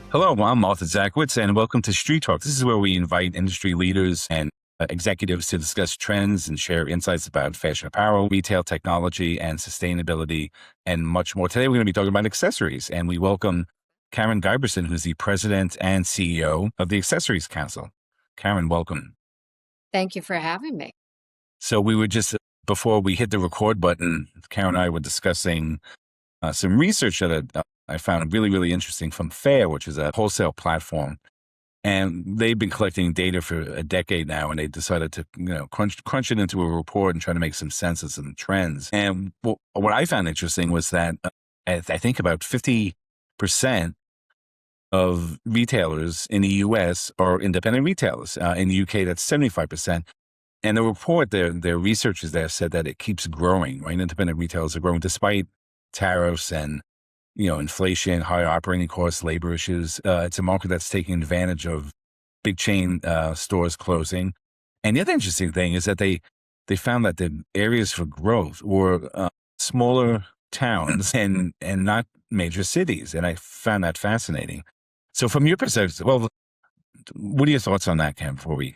Hello, I'm Arthur Zaczkiewicz, and welcome to Street Talk. This is where we invite industry leaders and executives to discuss trends and share insights about fashion apparel, retail technology, and sustainability, and much more. Today, we're going to be talking about accessories, and we welcome Karen Giberson, who's the president and CEO of the Accessories Council. Karen, welcome. Thank you for having me. So we were just, before we hit the record button, Karen and I were discussing some research that I found really, really interesting from FAIR, which is a wholesale platform. And they've been collecting data for a decade now, and they decided to, crunch it into a report and try to make some sense of some trends. And what I found interesting was that I think about 50% of retailers in the US are independent retailers. In the UK, that's 75%. And the report, their researchers there said that it keeps growing, right? Independent retailers are growing despite tariffs and inflation, higher operating costs, labor issues. It's a market that's taking advantage of big chain stores closing. And the other interesting thing is that they found that the areas for growth were smaller towns and not major cities. And I found that fascinating. So from your perspective, well, what are your thoughts on that, Cam, before we...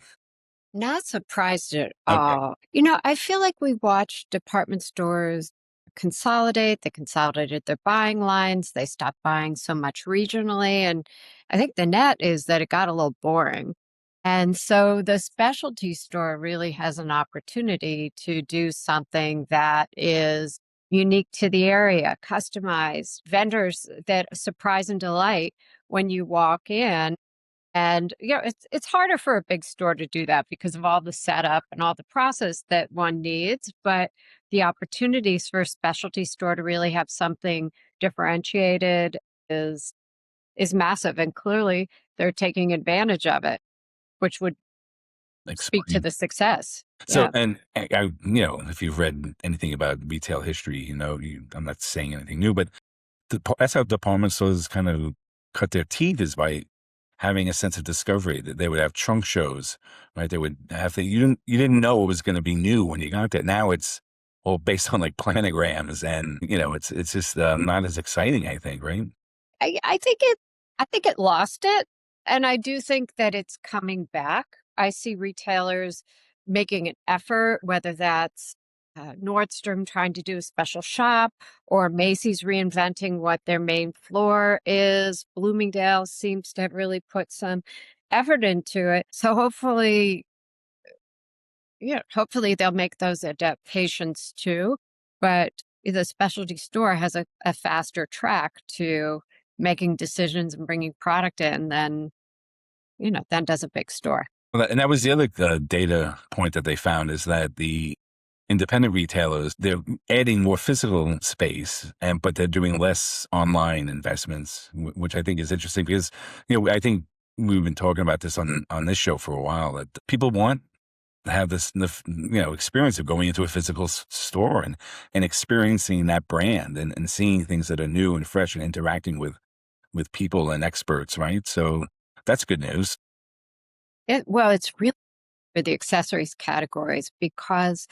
Not surprised at Okay. all. I feel like we watch department stores consolidate. They consolidated their buying lines. They stopped buying so much regionally. And I think the net is that it got a little boring. And so the specialty store really has an opportunity to do something that is unique to the area, customized, vendors that surprise and delight when you walk in. And it's harder for a big store to do that because of all the setup and all the process that one needs. But the opportunities for a specialty store to really have something differentiated is massive. And clearly they're taking advantage of it, which would speak to Explain. the success. So, Yeah. and if you've read anything about retail history, I'm not saying anything new, but that's how department stores kind of cut their teeth, is by having a sense of discovery. That they would have trunk shows, right? They would have you didn't know it was going to be new when you got there. Now it's all based on like planograms, and it's just not as exciting, I think, right? I think it lost it. And I do think that it's coming back. I see retailers making an effort, whether that's Nordstrom trying to do a special shop, or Macy's reinventing what their main floor is. Bloomingdale seems to have really put some effort into it. So hopefully they'll make those adaptations too. But the specialty store has a faster track to making decisions and bringing product in than does a big store. Well, and that was the other data point that they found, is that the independent retailers, they're adding more physical space, but they're doing less online investments, which I think is interesting because, I think we've been talking about this on this show for a while, that people want to have this, experience of going into a physical store and experiencing that brand and seeing things that are new and fresh and interacting with people and experts, right? So that's good news. It's really for the accessories categories, because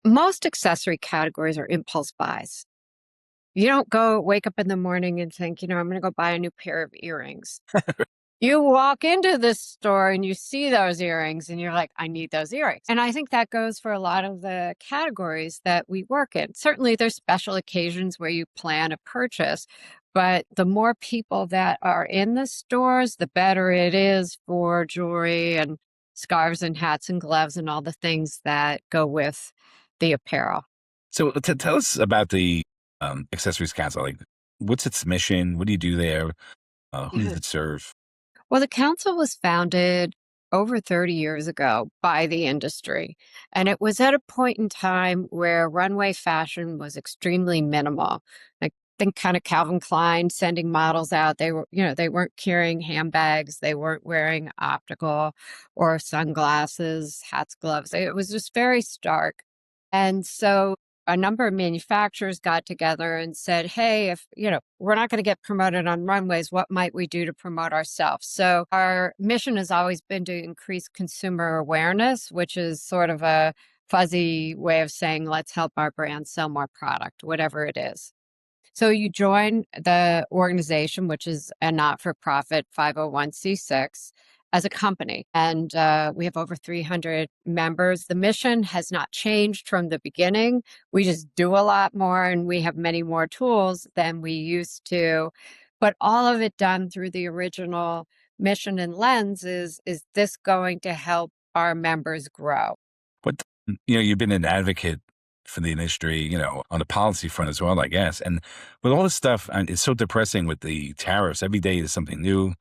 most accessory categories are impulse buys. You don't wake up in the morning and think, I'm going to go buy a new pair of earrings. You walk into this store and you see those earrings and you're like, I need those earrings. And I think that goes for a lot of the categories that we work in. Certainly there's special occasions where you plan a purchase, but the more people that are in the stores, the better it is for jewelry and scarves and hats and gloves and all the things that go with the apparel. So tell us about the Accessories Council. Like, what's its mission? What do you do there? Who does it serve? Well, the council was founded over 30 years ago by the industry. And it was at a point in time where runway fashion was extremely minimal. I think kind of Calvin Klein sending models out. They weren't carrying handbags. They weren't wearing optical or sunglasses, hats, gloves. It was just very stark. And so a number of manufacturers got together and said, hey, if, we're not going to get promoted on runways, what might we do to promote ourselves? So our mission has always been to increase consumer awareness, which is sort of a fuzzy way of saying, let's help our brand sell more product, whatever it is. So you join the organization, which is a not-for-profit 501(c)(6), as a company, and we have over 300 members. The mission has not changed from the beginning. We just do a lot more, and we have many more tools than we used to. But all of it done through the original mission and lens is this going to help our members grow? But, you've been an advocate for the industry, on the policy front as well, I guess. And with all this stuff, and it's so depressing with the tariffs. Every day is something new.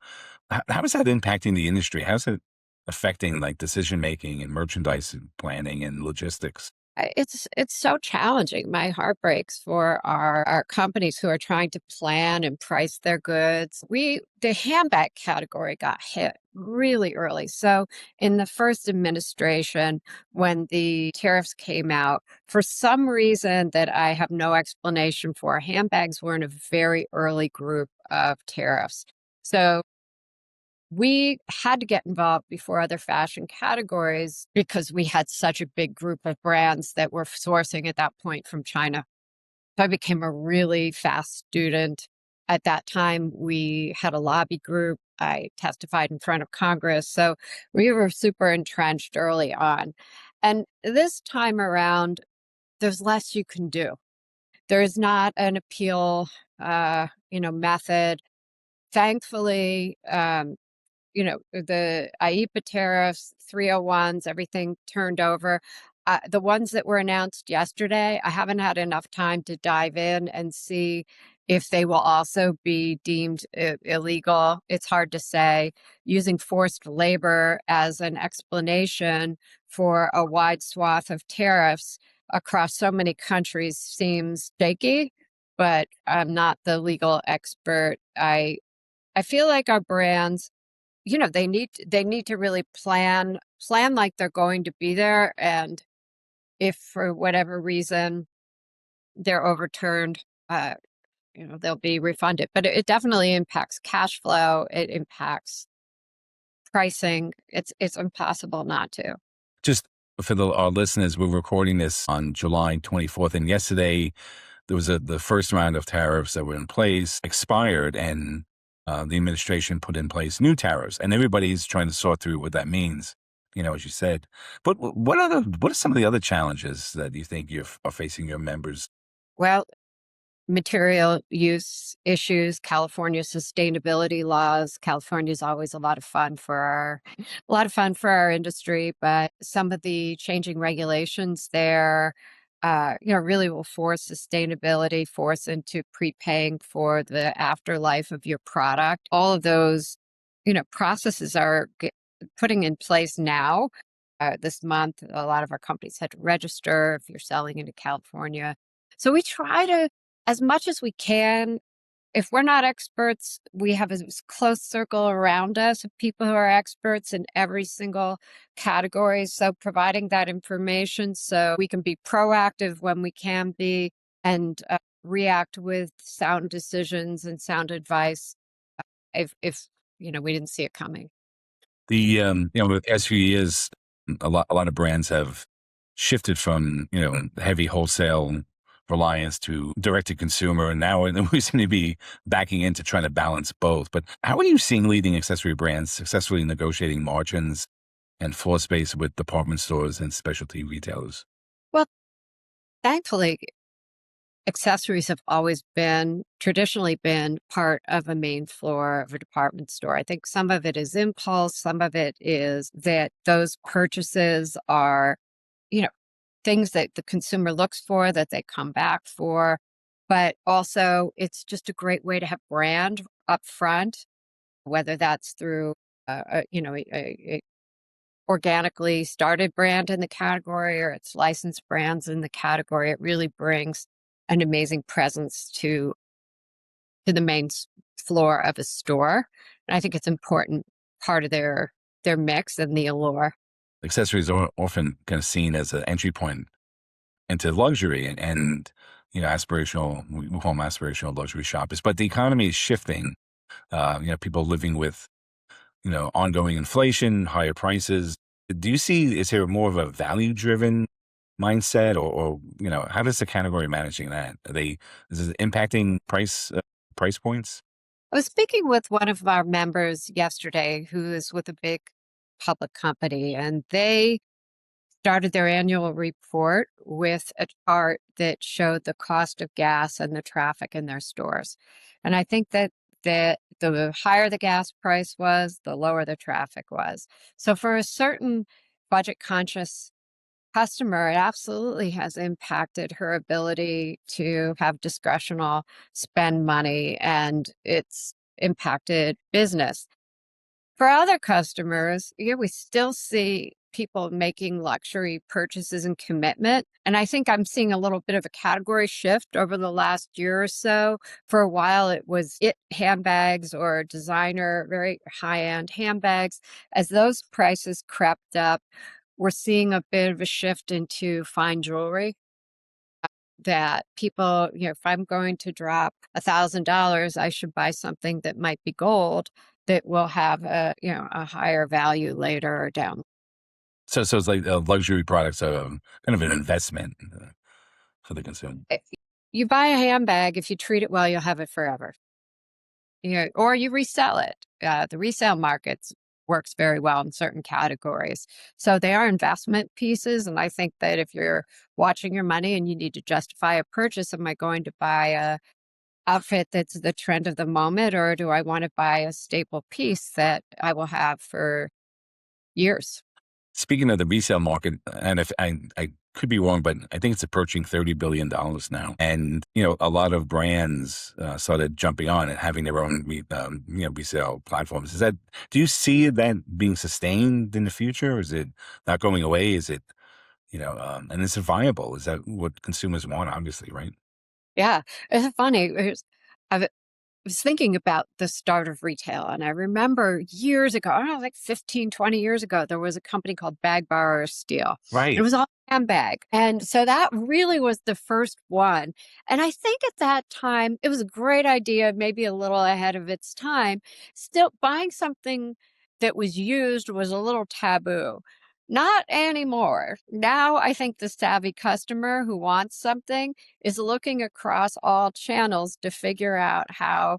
How is that impacting the industry? How's it affecting like decision making and merchandise planning and logistics? It's so challenging. My heart breaks for our companies who are trying to plan and price their goods. The handbag category got hit really early. So in the first administration, when the tariffs came out, for some reason that I have no explanation for, handbags were in a very early group of tariffs. So we had to get involved before other fashion categories because we had such a big group of brands that were sourcing at that point from China. So I became a really fast student. At that time, we had a lobby group. I testified in front of Congress. So we were super entrenched early on. And this time around, there's less you can do. There's not an appeal, method. Thankfully, the IEEPA tariffs, 301s, everything turned over. The ones that were announced yesterday, I haven't had enough time to dive in and see if they will also be deemed illegal. It's hard to say. Using forced labor as an explanation for a wide swath of tariffs across so many countries seems shaky, but I'm not the legal expert. I feel like our brands, they need to really plan like they're going to be there, and if for whatever reason they're overturned, they'll be refunded. But it definitely impacts cash flow. It impacts pricing. It's impossible not to. Just for our listeners, we're recording this on July 24th, and yesterday there was the first round of tariffs that were in place expired, and the administration put in place new tariffs, and everybody's trying to sort through what that means. As you said. But what are some of the other challenges that you think are facing your members? Well, material use issues, California sustainability laws. California is always a lot of fun for our industry, but some of the changing regulations there, really will force sustainability, force into prepaying for the afterlife of your product. All of those, processes are putting in place now. This month, a lot of our companies had to register if you're selling into California. So we try to, as much as we can, if we're not experts, we have a close circle around us of people who are experts in every single category. So providing that information so we can be proactive when we can be, and react with sound decisions and sound advice if we didn't see it coming. With the past few years, a lot of brands have shifted from, heavy wholesale reliance to direct to consumer. And now we seem to be backing into trying to balance both. But how are you seeing leading accessory brands successfully negotiating margins and floor space with department stores and specialty retailers? Well, thankfully, accessories have always traditionally been part of a main floor of a department store. I think some of it is impulse, some of it is that those purchases are, things that the consumer looks for, that they come back for. But also, it's just a great way to have brand up front, whether that's through, a organically started brand in the category or it's licensed brands in the category. It really brings an amazing presence to the main floor of a store. And I think it's important part of their mix and the allure. Accessories are often kind of seen as an entry point into luxury and aspirational, we call them aspirational luxury shoppers. But the economy is shifting. People living with, ongoing inflation, higher prices. Do you see, is there more of a value driven mindset, or how does the category managing that? Is it impacting price points? I was speaking with one of our members yesterday who is with a big public company, and they started their annual report with a chart that showed the cost of gas and the traffic in their stores. And I think that the higher the gas price was, the lower the traffic was. So for a certain budget conscious customer, it absolutely has impacted her ability to have discretional spend money, and it's impacted business. For other customers, yeah, we still see people making luxury purchases and commitment. And I think I'm seeing a little bit of a category shift over the last year or so. For a while, it was handbags or designer, very high-end handbags. As those prices crept up, we're seeing a bit of a shift into fine jewelry, that people, if I'm going to drop $1,000, I should buy something that might be gold that will have a higher value later or down. So it's like luxury products are kind of an investment for the consumer. Eh, You buy a handbag, if you treat it well, you'll have it forever. Or you resell it. The resale markets works very well in certain categories. So they are investment pieces. And I think that if you're watching your money and you need to justify a purchase, am I going to buy a outfit that's the trend of the moment, or do I want to buy a staple piece that I will have for years? Speaking of the resale market, and if I could be wrong, but I think it's approaching $30 billion now, and a lot of brands started jumping on and having their own resale platforms. Do you see that being sustained in the future? Is it not going away? Is it and is it viable? Is that what consumers want? Obviously, right? Yeah, it's funny. I was thinking about the start of retail, and I remember years ago, I don't know, like 15, 20 years ago, there was a company called Bag Bar Steel. It Right. was all handbag. And so that really was the first one. And I think at that time, it was a great idea, maybe a little ahead of its time. Still, buying something that was used was a little taboo. Not anymore. Now, I think the savvy customer who wants something is looking across all channels to figure out how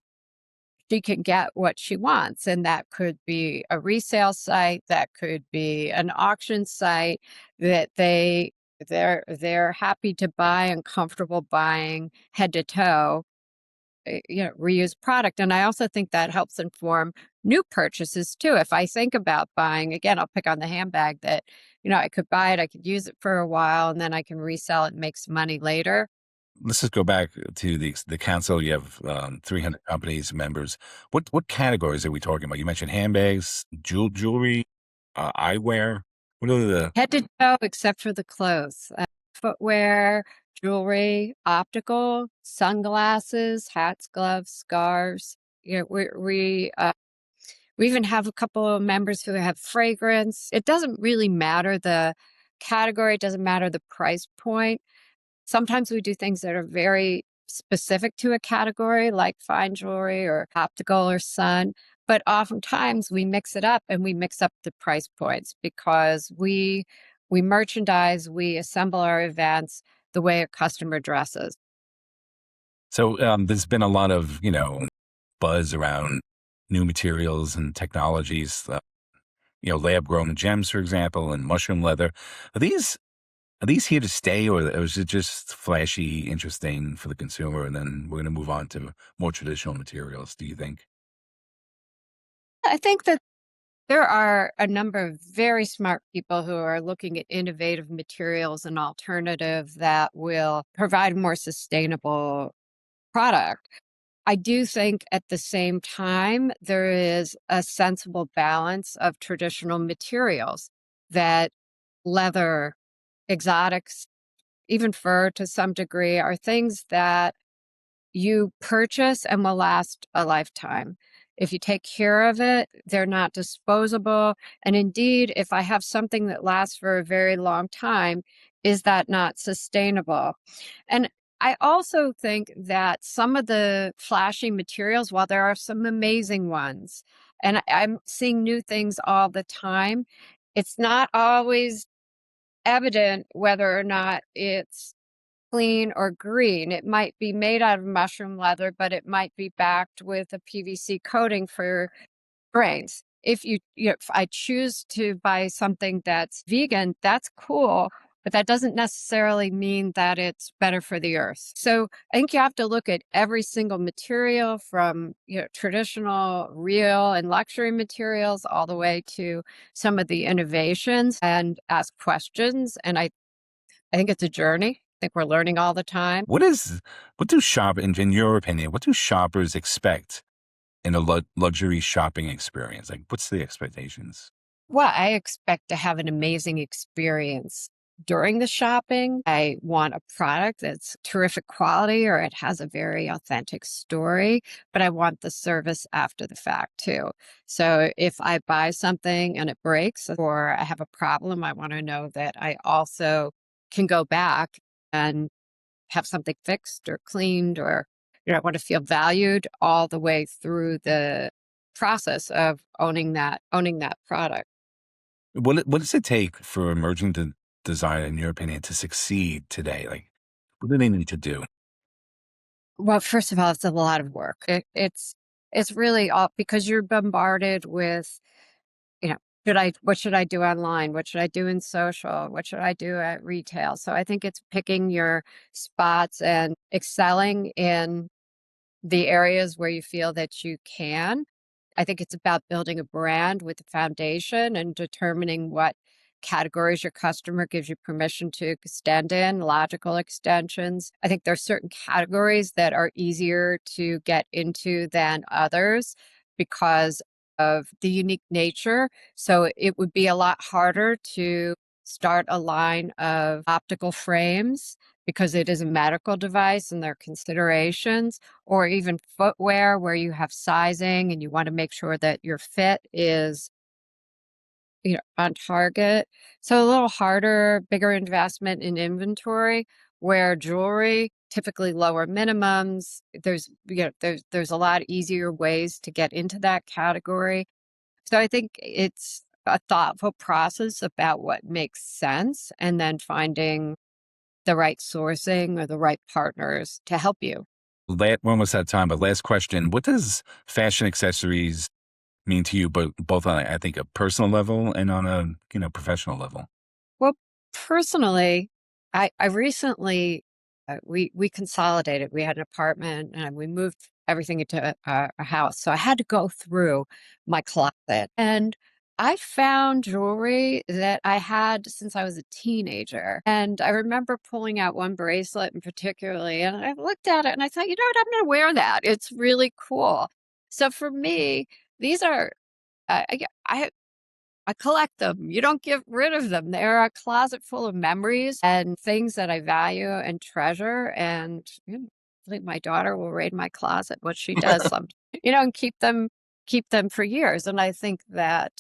she can get what she wants. And that could be a resale site, that could be an auction site that they're happy to buy and comfortable buying head to toe, reused product. And I also think that helps inform new purchases too. If I think about buying, again, I'll pick on the handbag that, I could buy it, I could use it for a while, and then I can resell it and make some money later. Let's just go back to the council. You have 300 companies, members. What categories are we talking about? You mentioned handbags, jewelry, eyewear. What are the Head to toe, except for the clothes. Footwear, jewelry, optical, sunglasses, hats, gloves, scarves. We even have a couple of members who have fragrance. It doesn't really matter the category, it doesn't matter the price point. Sometimes we do things that are very specific to a category, like fine jewelry or optical or sun. But oftentimes we mix it up, and we mix up the price points because we merchandise, we assemble our events the way a customer dresses. So there's been a lot of buzz around new materials and technologies. Lab grown gems, for example, and mushroom leather. Are these here to stay, or is it just flashy, interesting for the consumer, and then we're going to move on to more traditional materials? Do you think? I think that there are a number of very smart people who are looking at innovative materials and alternatives that will provide a more sustainable product. I do think at the same time, there is a sensible balance of traditional materials, that leather, exotics, even fur to some degree, are things that you purchase and will last a lifetime. If you take care of it, they're not disposable. And indeed, if I have something that lasts for a very long time, is that not sustainable? And I also think that some of the flashy materials, while there are some amazing ones, and I'm seeing new things all the time, it's not always evident whether or not it's clean or green. It might be made out of mushroom leather, but it might be backed with a PVC coating for grains. If I choose to buy something that's vegan, that's cool, but that doesn't necessarily mean that it's better for the earth. So I think you have to look at every single material from traditional, real, and luxury materials all the way to some of the innovations and ask questions. And I think it's a journey. I think we're learning all the time. What do in your opinion, what do shoppers expect in a luxury shopping experience? Like, what's the expectations? Well, I expect to have an amazing experience during the shopping. I want a product that's terrific quality or it has a very authentic story, but I want the service after the fact too. So if I buy something and it breaks or I have a problem, I want to know that I also can go back and have something fixed or cleaned, or I want to feel valued all the way through the process of owning that product. What does it take for emerging designer, in your opinion, to succeed today? Like, what do they need to do? Well, first of all, it's a lot of work. It's really all because you're bombarded with, you know, what should I do online? What should I do in social? What should I do at retail? So I think it's picking your spots and excelling in the areas where you feel that you can. I think it's about building a brand with a foundation and determining what categories your customer gives you permission to extend in, logical extensions. I think there are certain categories that are easier to get into than others because of the unique nature. So it would be a lot harder to start a line of optical frames because it is a medical device and there are considerations, or even footwear where you have sizing and you want to make sure that your fit is on target. So a little harder, bigger investment in inventory, where jewelry, typically lower minimums. There's a lot easier ways to get into that category. So I think it's a thoughtful process about what makes sense and then finding the right sourcing or the right partners to help you. We're almost out of time, but last question. What does fashion accessories mean to you, but both on, I think, a personal level and on a, professional level? Well, personally, I recently, we consolidated. We had an apartment and we moved everything into a house. So I had to go through my closet and I found jewelry that I had since I was a teenager. And I remember pulling out one bracelet in particularly, and I looked at it and I thought, you know what, I'm going to wear that. It's really cool. So for me, these are, I collect them. You don't get rid of them. They're a closet full of memories and things that I value and treasure. And I think my daughter will raid my closet, what she does, and keep them for years. And I think that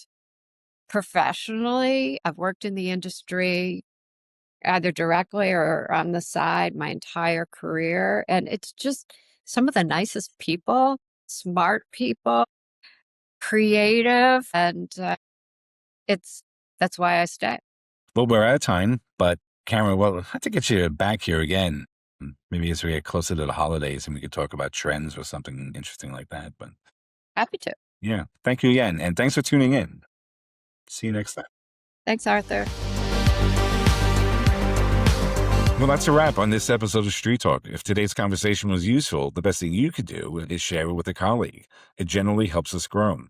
professionally, I've worked in the industry either directly or on the side my entire career. And it's just some of the nicest people, smart people, creative, and that's why I stay. Well, we're out of time, but Cameron, we'll have to get you back here again. Maybe as we get closer to the holidays and we could talk about trends or something interesting like that. But happy to. Yeah. Thank you again. And thanks for tuning in. See you next time. Thanks, Arthur. Well, that's a wrap on this episode of Street Talk. If today's conversation was useful, the best thing you could do is share it with a colleague. It generally helps us grow.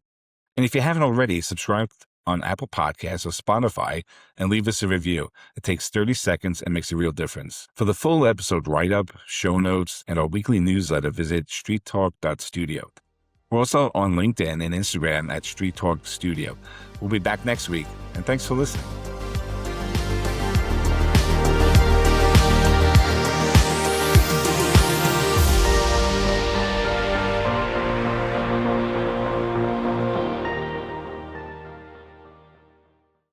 And if you haven't already, subscribe on Apple Podcasts or Spotify and leave us a review. It takes 30 seconds and makes a real difference. For the full episode write-up, show notes, and our weekly newsletter, visit streettalk.studio. We're also on LinkedIn and Instagram at Street Talk Studio. We'll be back next week, and thanks for listening.